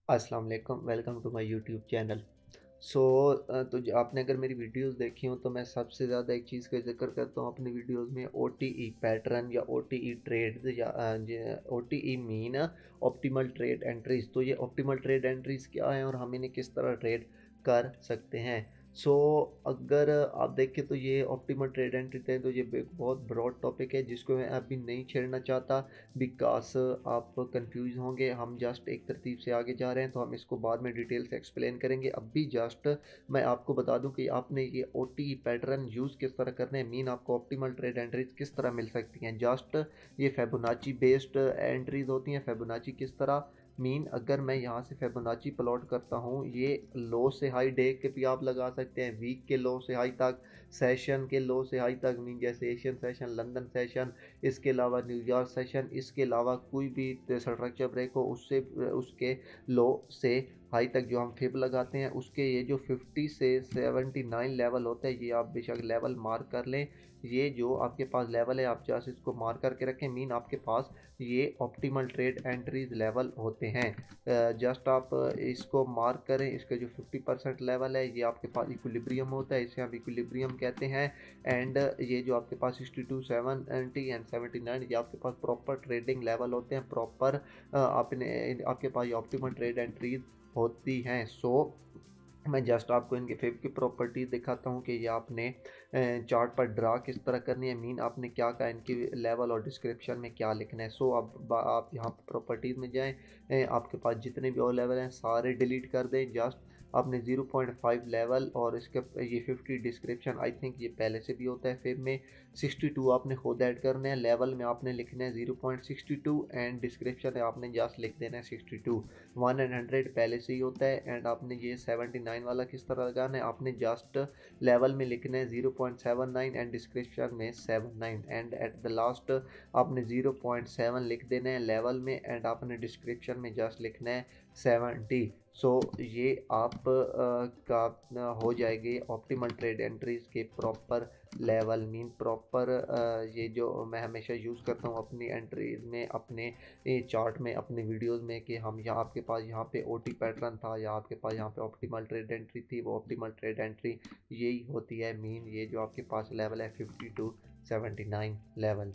अस्सलाम वालेकुम, welcome to my YouTube channel. So तो आपने अगर मेरी वीडियोस देखी हो तो मैं सबसे ज़्यादा एक चीज़ का जिक्र करता हूँ अपनी वीडियोस में ओटीई पैटर्न या ओटीई ट्रेड या ओटीई मीन ऑप्टिमल ट्रेड एंट्रीज। तो ये ऑप्टिमल ट्रेड एंट्रीज क्या है और हम इन्हें किस तरह ट्रेड कर सकते हैं। सो अगर आप देखें तो ये ऑप्टिमल ट्रेड एंट्री है, तो ये एक बहुत ब्रॉड टॉपिक है जिसको मैं अभी नहीं छेड़ना चाहता बिकॉज आप कंफ्यूज होंगे। हम जस्ट एक तरतीब से आगे जा रहे हैं तो हम इसको बाद में डिटेल से एक्सप्लेन करेंगे। अभी जस्ट मैं आपको बता दूं कि आपने ये ओटी पैटर्न यूज़ किस तरह करने हैं, मीन आपको ऑप्टिमल ट्रेड एंट्रीज किस तरह मिल सकती हैं। जस्ट ये फेबोनाची बेस्ड एंट्रीज होती हैं। फेबोनाची किस तरह, मीन अगर मैं यहाँ से फेबोनाची प्लॉट करता हूँ, ये लो से हाई डे के भी आप लगा सकते हैं, वीक के लो से हाई तक, सेशन के लो से हाई तक, मीन जैसे एशियन सेशन, लंदन सेशन, इसके अलावा न्यूयॉर्क सेशन, इसके अलावा कोई भी स्ट्रक्चर ब्रेक हो उससे उसके लो से हाई तक जो हम फिब लगाते हैं उसके ये जो 50 से 79 लेवल होता है, ये आप बेशक लेवल मार्क कर लें। ये जो आपके पास लेवल है आप जस्ट इसको मार्क करके रखें, मीन आपके पास ये ऑप्टिमल ट्रेड एंट्रीज लेवल होते हैं। जस्ट आप इसको मार्क करें। इसका जो 50% लेवल है ये आपके पास इक्विलिब्रियम होता है, इसे हम इक्विलिब्रियम कहते हैं। एंड ये जो आपके पास 62, 70 एंड 79 ये आपके पास प्रॉपर ट्रेडिंग लेवल होते हैं। प्रॉपर आपने आपके पास ये ऑप्टिमल ट्रेड एंट्रीज होती हैं। सो मैं जस्ट आपको इनके फेव की प्रॉपर्टीज दिखाता हूँ कि ये आपने चार्ट पर ड्रा किस तरह करनी है, मीन आपने क्या कहा, इनकी लेवल और डिस्क्रिप्शन में क्या लिखना है। सो अब आप यहाँ पर प्रॉपर्टीज़ में जाएं, आपके पास जितने भी और लेवल हैं सारे डिलीट कर दें। जस्ट आपने 0.5 लेवल और इसके ये 50 डिस्क्रिप्शन, आई थिंक ये पहले से भी होता है फेव में। 62 आपने खुद ऐड करना है, लेवल में आपने लिखना है 0.62 एंड डिस्क्रिप्शन आपने जस्ट लिख देना है 62। 1 एंड 100 पहले से ही होता है। एंड आपने ये 79 वाला किस तरह लगाना है, आपने जस्ट लेवल में लिखना है 0.79 एंड डिस्क्रिप्शन में 79 एंड एट द लास्ट आपने 0.7 लिख देना है लेवल में एंड आपने डिस्क्रिप्शन में जस्ट लिखना है 70। सो ये आप का हो जाएगी ऑप्टिमल ट्रेड एंट्रीज के प्रॉपर लेवल, मीन प्रॉपर ये जो मैं हमेशा यूज़ करता हूँ अपनी एंट्रीज में, अपने चार्ट में, अपने वीडियोस में, कि हम यहाँ आपके पास यहाँ पे ओटी पैटर्न था या आपके पास यहाँ पे ऑप्टिमल ट्रेड एंट्री थी, वो ऑप्टिमल ट्रेड एंट्री यही होती है। मीन ये जो आपके पास लेवल है 50 to 79 लेवल।